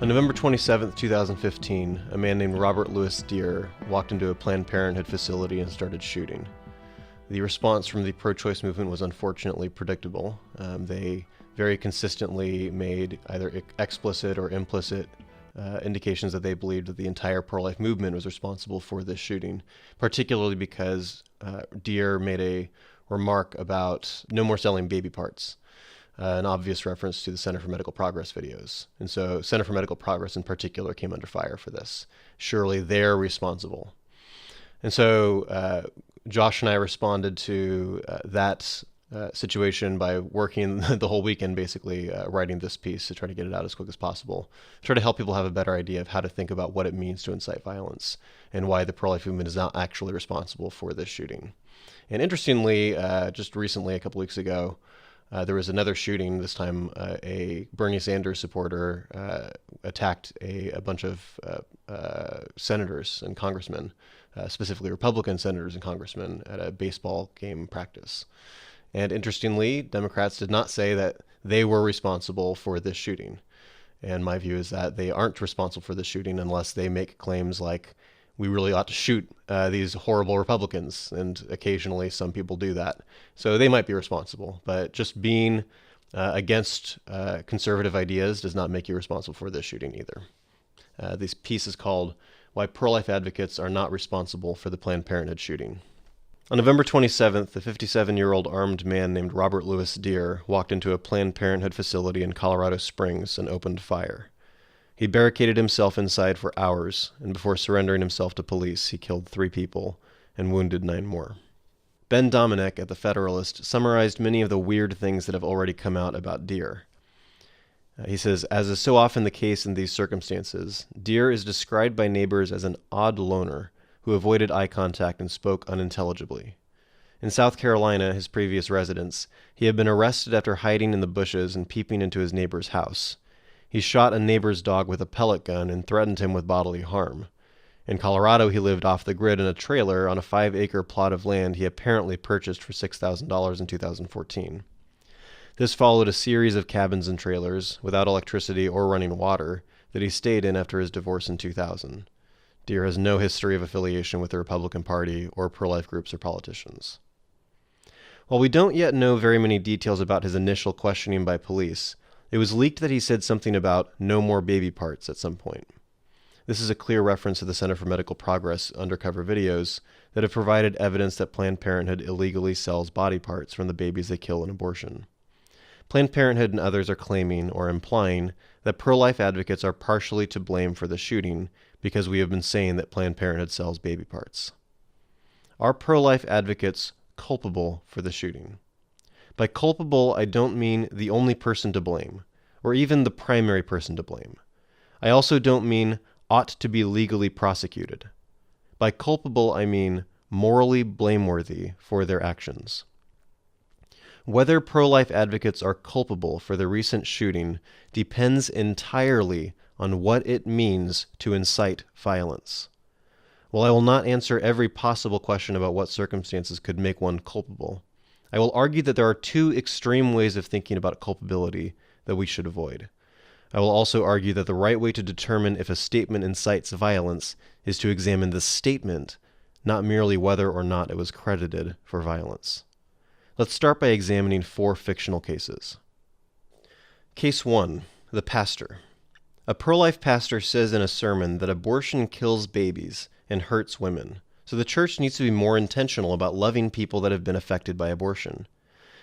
On November 27, 2015, a man named Robert Louis Deere walked into a Planned Parenthood facility and started shooting. The response from the pro-choice movement was unfortunately predictable. They very consistently made either explicit or implicit indications that they believed that the entire pro-life movement was responsible for this shooting, particularly because Deere made a remark about no more selling baby parts, an obvious reference to the Center for Medical Progress videos. And so Center for Medical Progress in particular came under fire for this. Surely they're responsible. And so Josh and I responded to that situation by working the whole weekend, basically writing this piece to try to get it out as quick as possible, try to help people have a better idea of how to think about what it means to incite violence and why the pro-life movement is not actually responsible for this shooting. And interestingly, just recently, a couple weeks ago, there was another shooting. This time, a Bernie Sanders supporter attacked a bunch of senators and congressmen, specifically Republican senators and congressmen, at a baseball game practice. And interestingly, Democrats did not say that they were responsible for this shooting. And my view is that they aren't responsible for this shooting unless they make claims like, we really ought to shoot these horrible Republicans. And occasionally some people do that. So they might be responsible. But just being against conservative ideas does not make you responsible for this shooting either. This piece is called Why Pro-Life Advocates Are Not Responsible for the Planned Parenthood Shooting. On November 27th, a 57-year-old armed man named Robert Louis Deere walked into a Planned Parenthood facility in Colorado Springs and opened fire. He barricaded himself inside for hours, and before surrendering himself to police, he killed 3 people and wounded 9 more. Ben Dominick at The Federalist summarized many of the weird things that have already come out about Deere. He says, as is so often the case in these circumstances, Deere is described by neighbors as an odd loner who avoided eye contact and spoke unintelligibly. In South Carolina, his previous residence, he had been arrested after hiding in the bushes and peeping into his neighbor's house. He shot a neighbor's dog with a pellet gun and threatened him with bodily harm. In Colorado, he lived off the grid in a trailer on a 5-acre plot of land he apparently purchased for $6,000 in 2014. This followed a series of cabins and trailers, without electricity or running water, that he stayed in after his divorce in 2000. Deere has no history of affiliation with the Republican Party or pro-life groups or politicians. While we don't yet know very many details about his initial questioning by police, it was leaked that he said something about no more baby parts at some point. This is a clear reference to the Center for Medical Progress undercover videos that have provided evidence that Planned Parenthood illegally sells body parts from the babies they kill in abortion. Planned Parenthood and others are claiming or implying that pro-life advocates are partially to blame for the shooting because we have been saying that Planned Parenthood sells baby parts. Are pro-life advocates culpable for the shooting? By culpable, I don't mean the only person to blame, or even the primary person to blame. I also don't mean ought to be legally prosecuted. By culpable, I mean morally blameworthy for their actions. Whether pro-life advocates are culpable for the recent shooting depends entirely on what it means to incite violence. While I will not answer every possible question about what circumstances could make one culpable, I will argue that there are 2 extreme ways of thinking about culpability that we should avoid. I will also argue that the right way to determine if a statement incites violence is to examine the statement, not merely whether or not it was credited for violence. Let's start by examining 4 fictional cases. Case 1, the pastor. A pro-life pastor says in a sermon that abortion kills babies and hurts women, so the church needs to be more intentional about loving people that have been affected by abortion.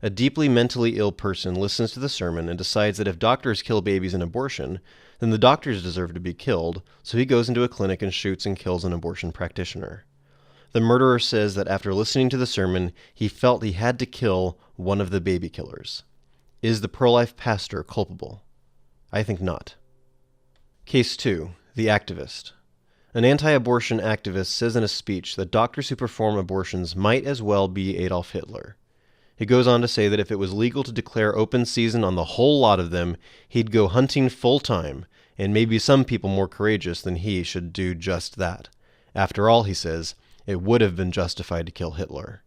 A deeply mentally ill person listens to the sermon and decides that if doctors kill babies in abortion, then the doctors deserve to be killed, so he goes into a clinic and shoots and kills an abortion practitioner. The murderer says that after listening to the sermon, he felt he had to kill one of the baby killers. Is the pro-life pastor culpable? I think not. Case 2, the activist. An anti-abortion activist says in a speech that doctors who perform abortions might as well be Adolf Hitler. He goes on to say that if it was legal to declare open season on the whole lot of them, he'd go hunting full-time, and maybe some people more courageous than he should do just that. After all, he says, it would have been justified to kill Hitler.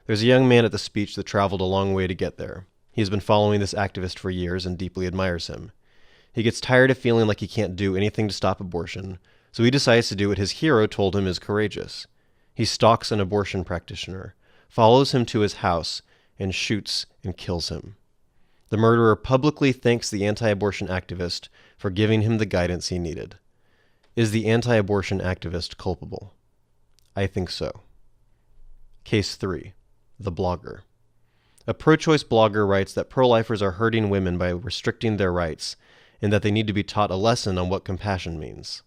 There's a young man at the speech that traveled a long way to get there. He has been following this activist for years and deeply admires him. He gets tired of feeling like he can't do anything to stop abortion, so he decides to do what his hero told him is courageous. He stalks an abortion practitioner, follows him to his house, and shoots and kills him. The murderer publicly thanks the anti-abortion activist for giving him the guidance he needed. Is the anti-abortion activist culpable? I think so. Case 3. The blogger. A pro-choice blogger writes that pro-lifers are hurting women by restricting their rights, and that they need to be taught a lesson on what compassion means.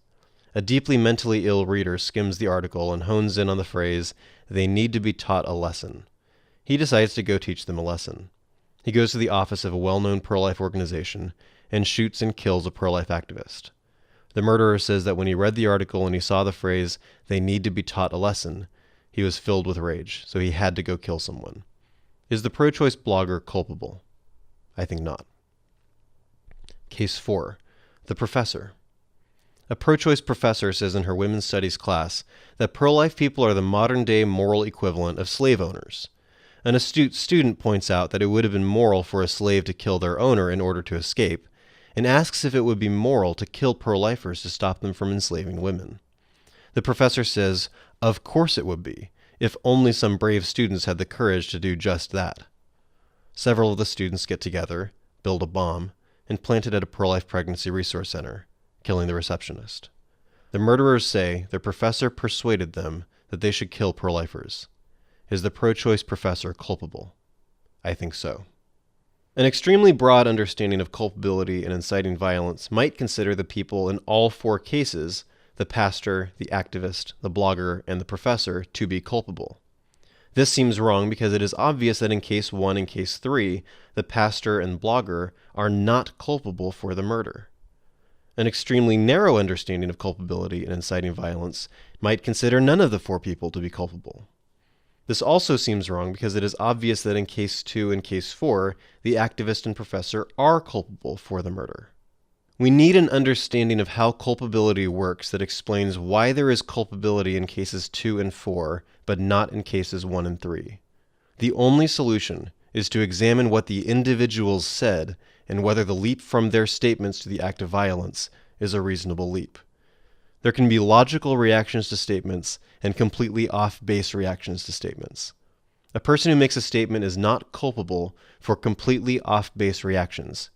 A deeply mentally ill reader skims the article and hones in on the phrase, "they need to be taught a lesson." He decides to go teach them a lesson. He goes to the office of a well-known pro-life organization and shoots and kills a pro-life activist. The murderer says that when he read the article and he saw the phrase, "they need to be taught a lesson," he was filled with rage, so he had to go kill someone. Is the pro-choice blogger culpable? I think not. Case 4. The professor. A pro-choice professor says in her women's studies class that pro-life people are the modern-day moral equivalent of slave owners. An astute student points out that it would have been moral for a slave to kill their owner in order to escape, and asks if it would be moral to kill pro-lifers to stop them from enslaving women. The professor says, of course it would be, if only some brave students had the courage to do just that. Several of the students get together, build a bomb, and plant it at a pro-life pregnancy resource center, killing the receptionist. The murderers say their professor persuaded them that they should kill pro-lifers. Is the pro-choice professor culpable? I think so. An extremely broad understanding of culpability and inciting violence might consider the people in all 4 cases, the pastor, the activist, the blogger, and the professor, to be culpable. This seems wrong because it is obvious that in case 1 and case 3, the pastor and blogger are not culpable for the murder. An extremely narrow understanding of culpability and inciting violence might consider none of the 4 people to be culpable. This also seems wrong because it is obvious that in case 2 and case 4, the activist and professor are culpable for the murder. We need an understanding of how culpability works that explains why there is culpability in cases 2 and 4, but not in cases 1 and 3. The only solution is to examine what the individuals said and whether the leap from their statements to the act of violence is a reasonable leap. There can be logical reactions to statements and completely off-base reactions to statements. A person who makes a statement is not culpable for completely off-base reactions.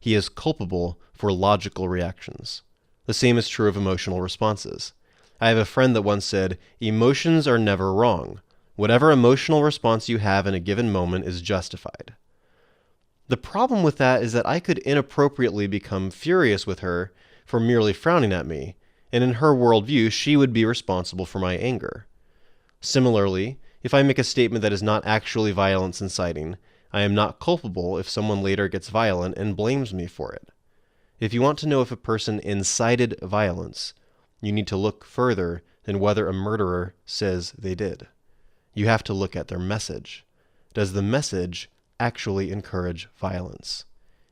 He is culpable for logical reactions. The same is true of emotional responses. I have a friend that once said, "Emotions are never wrong. Whatever emotional response you have in a given moment is justified." The problem with that is that I could inappropriately become furious with her for merely frowning at me, and in her worldview, she would be responsible for my anger. Similarly, if I make a statement that is not actually violence inciting, I am not culpable if someone later gets violent and blames me for it. If you want to know if a person incited violence, you need to look further than whether a murderer says they did. You have to look at their message. Does the message actually encourage violence?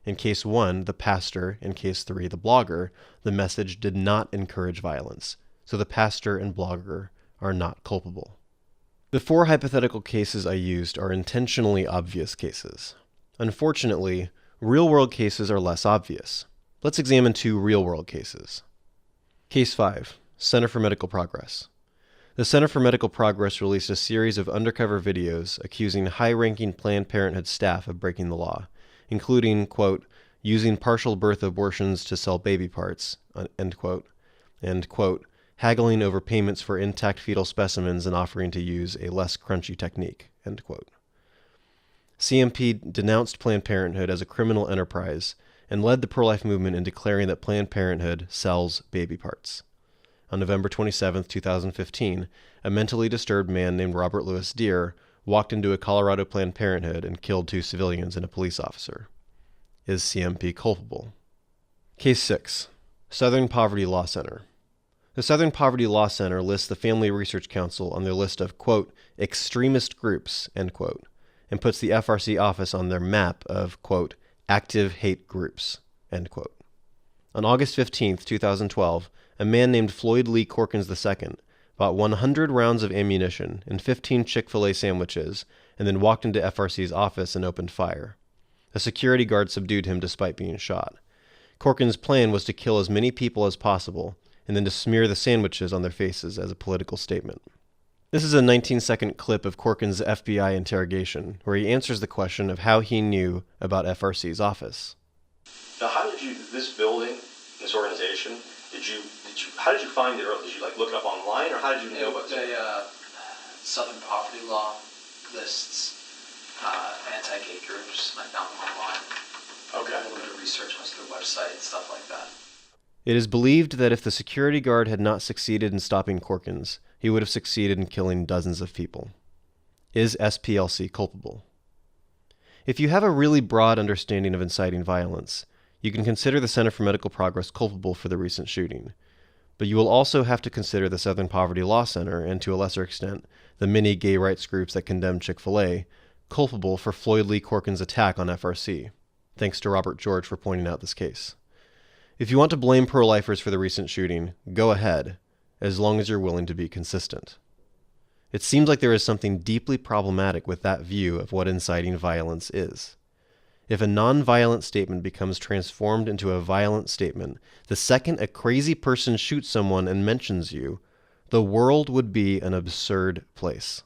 In case 1, the pastor, in case 3, the blogger, the message did not encourage violence, so the pastor and blogger are not culpable. The 4 hypothetical cases I used are intentionally obvious cases. Unfortunately, real-world cases are less obvious. Let's examine 2 real-world cases. Case 5, Center for Medical Progress. The Center for Medical Progress released a series of undercover videos accusing high-ranking Planned Parenthood staff of breaking the law, including, quote, using partial birth abortions to sell baby parts, end quote, and, quote, haggling over payments for intact fetal specimens and offering to use a less crunchy technique, end quote. CMP denounced Planned Parenthood as a criminal enterprise and led the pro-life movement in declaring that Planned Parenthood sells baby parts. On November 27, 2015, a mentally disturbed man named Robert Louis Deere walked into a Colorado Planned Parenthood and killed 2 civilians and a police officer. Is CMP culpable? Case 6, Southern Poverty Law Center. The Southern Poverty Law Center lists the Family Research Council on their list of, quote, extremist groups, end quote, and puts the FRC office on their map of, quote, active hate groups, end quote. On August 15, 2012, a man named Floyd Lee Corkins II bought 100 rounds of ammunition and 15 Chick-fil-A sandwiches, and then walked into FRC's office and opened fire. A security guard subdued him despite being shot. Corkins' plan was to kill as many people as possible, and then to smear the sandwiches on their faces as a political statement. This is a 19-second clip of Corkins' FBI interrogation, where he answers the question of how he knew about FRC's office. Now, how did you, this building, this organization, how did you find it early? Did you look it up online, or how did you know about it? Southern Poverty Law lists anti-gay groups, and I found them online. Okay. A little bit of research on their website and stuff like that. It is believed that if the security guard had not succeeded in stopping Corkins, he would have succeeded in killing dozens of people. Is SPLC culpable? If you have a really broad understanding of inciting violence, you can consider the Center for Medical Progress culpable for the recent shooting. But you will also have to consider the Southern Poverty Law Center, and to a lesser extent, the many gay rights groups that condemn Chick-fil-A, culpable for Floyd Lee Corkins' attack on FRC. Thanks to Robert George for pointing out this case. If you want to blame pro-lifers for the recent shooting, go ahead, as long as you're willing to be consistent. It seems like there is something deeply problematic with that view of what inciting violence is. If a non-violent statement becomes transformed into a violent statement, the second a crazy person shoots someone and mentions you, the world would be an absurd place.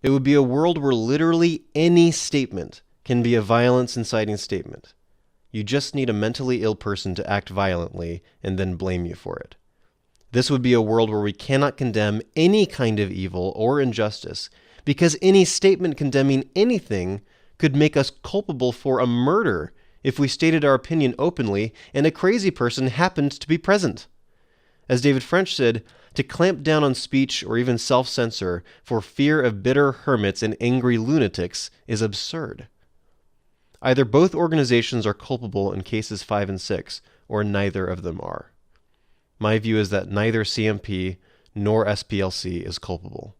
It would be a world where literally any statement can be a violence-inciting statement. You just need a mentally ill person to act violently and then blame you for it. This would be a world where we cannot condemn any kind of evil or injustice, because any statement condemning anything could make us culpable for a murder if we stated our opinion openly and a crazy person happened to be present. As David French said, to clamp down on speech or even self-censor for fear of bitter hermits and angry lunatics is absurd. Either both organizations are culpable in cases 5 and 6, or neither of them are. My view is that neither CMP nor SPLC is culpable.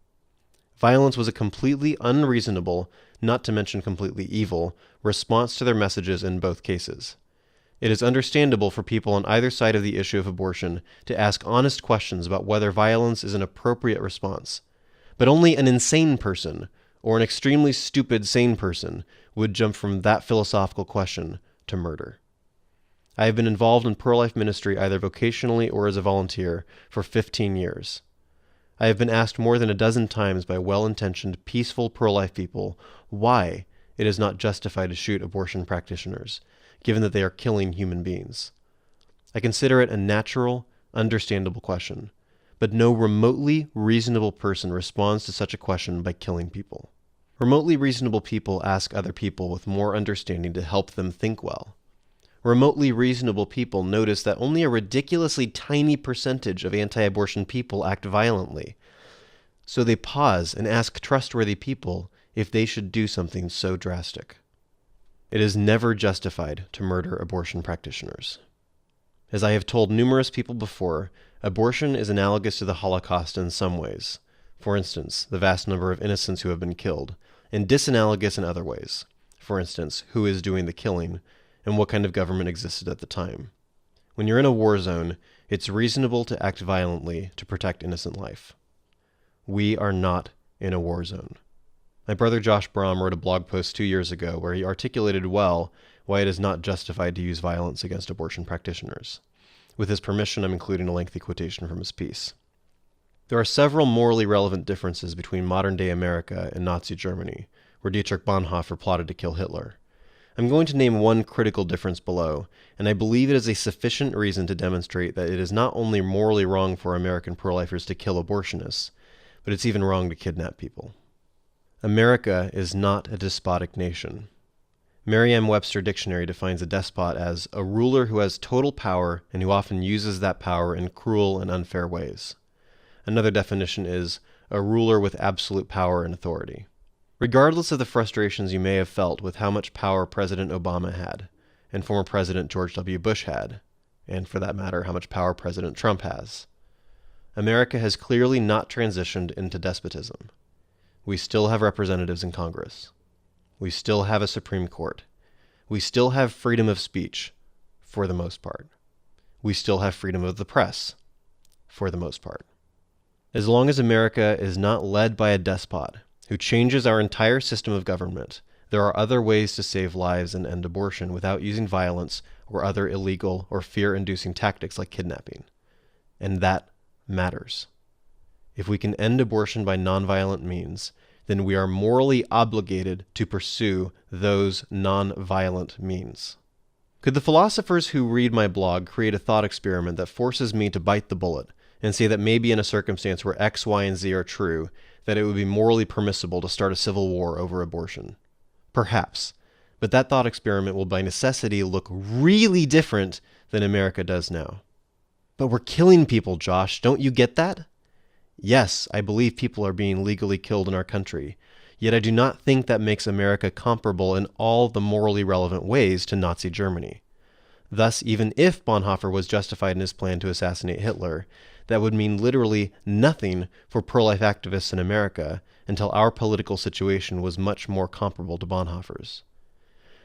Violence was a completely unreasonable, not to mention completely evil, response to their messages in both cases. It is understandable for people on either side of the issue of abortion to ask honest questions about whether violence is an appropriate response, but only an insane person, or an extremely stupid sane person, would jump from that philosophical question to murder. I have been involved in pro-life ministry either vocationally or as a volunteer for 15 years. I have been asked more than a dozen times by well-intentioned, peaceful pro-life people why it is not justified to shoot abortion practitioners, given that they are killing human beings. I consider it a natural, understandable question, but no remotely reasonable person responds to such a question by killing people. Remotely reasonable people ask other people with more understanding to help them think well. Remotely reasonable people notice that only a ridiculously tiny percentage of anti-abortion people act violently, so they pause and ask trustworthy people if they should do something so drastic. It is never justified to murder abortion practitioners. As I have told numerous people before, abortion is analogous to the Holocaust in some ways. For instance, the vast number of innocents who have been killed, and disanalogous in other ways. For instance, who is doing the killing, and what kind of government existed at the time. When you're in a war zone, it's reasonable to act violently to protect innocent life. We are not in a war zone. My brother Josh Brahm wrote a blog post 2 years ago where he articulated well why it is not justified to use violence against abortion practitioners. With his permission, I'm including a lengthy quotation from his piece. There are several morally relevant differences between modern-day America and Nazi Germany, where Dietrich Bonhoeffer plotted to kill Hitler. I'm going to name one critical difference below, and I believe it is a sufficient reason to demonstrate that it is not only morally wrong for American pro-lifers to kill abortionists, but it's even wrong to kidnap people. America is not a despotic nation. Merriam-Webster Dictionary defines a despot as a ruler who has total power and who often uses that power in cruel and unfair ways. Another definition is a ruler with absolute power and authority. Regardless of the frustrations you may have felt with how much power President Obama had, and former President George W. Bush had, and for that matter, how much power President Trump has, America has clearly not transitioned into despotism. We still have representatives in Congress. We still have a Supreme Court. We still have freedom of speech, for the most part. We still have freedom of the press, for the most part. As long as America is not led by a despot who changes our entire system of government, There are other ways to save lives and end abortion without using violence or other illegal or fear-inducing tactics like kidnapping. And that matters. If we can end abortion by nonviolent means, then we are morally obligated to pursue those nonviolent means. Could the philosophers who read my blog create a thought experiment that forces me to bite the bullet and say that maybe in a circumstance where X, Y, and Z are true, that it would be morally permissible to start a civil war over abortion? Perhaps. But that thought experiment will by necessity look really different than America does now. But we're killing people, Josh. Don't you get that? Yes, I believe people are being legally killed in our country, yet I do not think that makes America comparable in all the morally relevant ways to Nazi Germany. Thus, even if Bonhoeffer was justified in his plan to assassinate Hitler, that would mean literally nothing for pro-life activists in America until our political situation was much more comparable to Bonhoeffer's.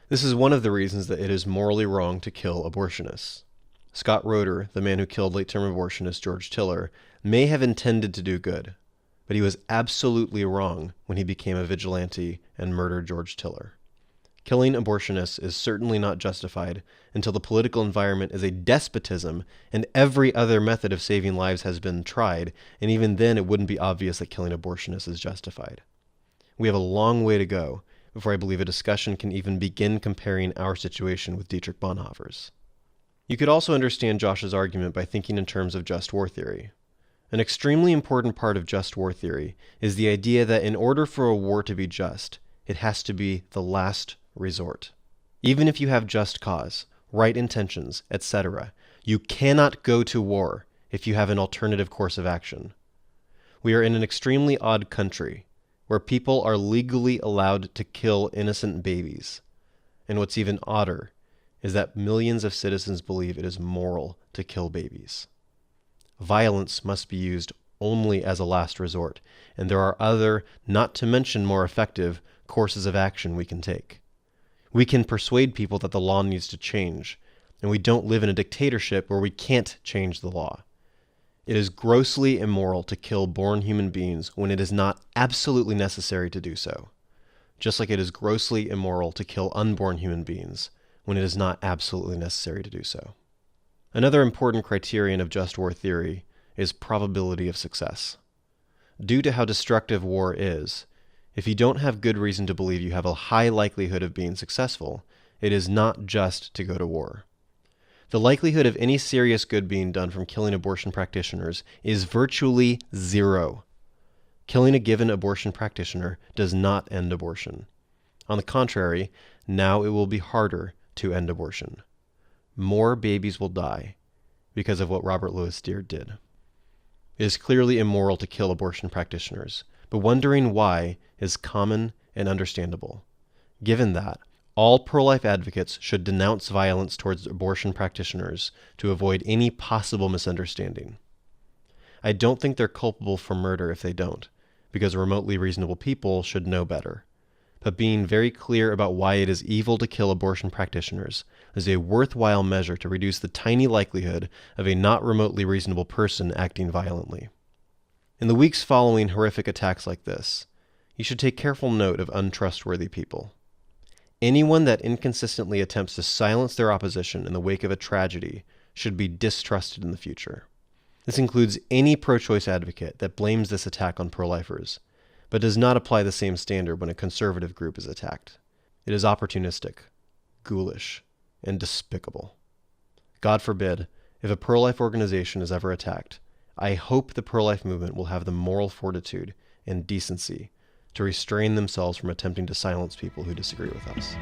This is one of the reasons that it is morally wrong to kill abortionists. Scott Roeder, the man who killed late-term abortionist George Tiller, may have intended to do good, but he was absolutely wrong when he became a vigilante and murdered George Tiller. Killing abortionists is certainly not justified until the political environment is a despotism and every other method of saving lives has been tried, and even then it wouldn't be obvious that killing abortionists is justified. We have a long way to go before I believe a discussion can even begin comparing our situation with Dietrich Bonhoeffer's. You could also understand Josh's argument by thinking in terms of just war theory. An extremely important part of just war theory is the idea that in order for a war to be just, it has to be the last resort. Even if you have just cause, right intentions, etc., you cannot go to war if you have an alternative course of action. We are in an extremely odd country where people are legally allowed to kill innocent babies. And what's even odder is that millions of citizens believe it is moral to kill babies. Violence must be used only as a last resort, and there are other, not to mention more effective, courses of action we can take. We can persuade people that the law needs to change, and we don't live in a dictatorship where we can't change the law. It is grossly immoral to kill born human beings when it is not absolutely necessary to do so, just like it is grossly immoral to kill unborn human beings when it is not absolutely necessary to do so. Another important criterion of just war theory is probability of success. Due to how destructive war is, if you don't have good reason to believe you have a high likelihood of being successful, it is not just to go to war. The likelihood of any serious good being done from killing abortion practitioners is virtually zero. Killing a given abortion practitioner does not end abortion. On the contrary, now it will be harder to end abortion. More babies will die because of what Robert Louis Steer did. It is clearly immoral to kill abortion practitioners, but wondering why is common and understandable, given that all pro-life advocates should denounce violence towards abortion practitioners to avoid any possible misunderstanding. I don't think they're culpable for murder if they don't, because remotely reasonable people should know better. But being very clear about why it is evil to kill abortion practitioners is a worthwhile measure to reduce the tiny likelihood of a not remotely reasonable person acting violently. In the weeks following horrific attacks like this, you should take careful note of untrustworthy people. Anyone that inconsistently attempts to silence their opposition in the wake of a tragedy should be distrusted in the future. This includes any pro-choice advocate that blames this attack on pro-lifers, but does not apply the same standard when a conservative group is attacked. It is opportunistic, ghoulish, and despicable. God forbid, if a pro-life organization is ever attacked, I hope the pro-life movement will have the moral fortitude and decency to restrain themselves from attempting to silence people who disagree with us.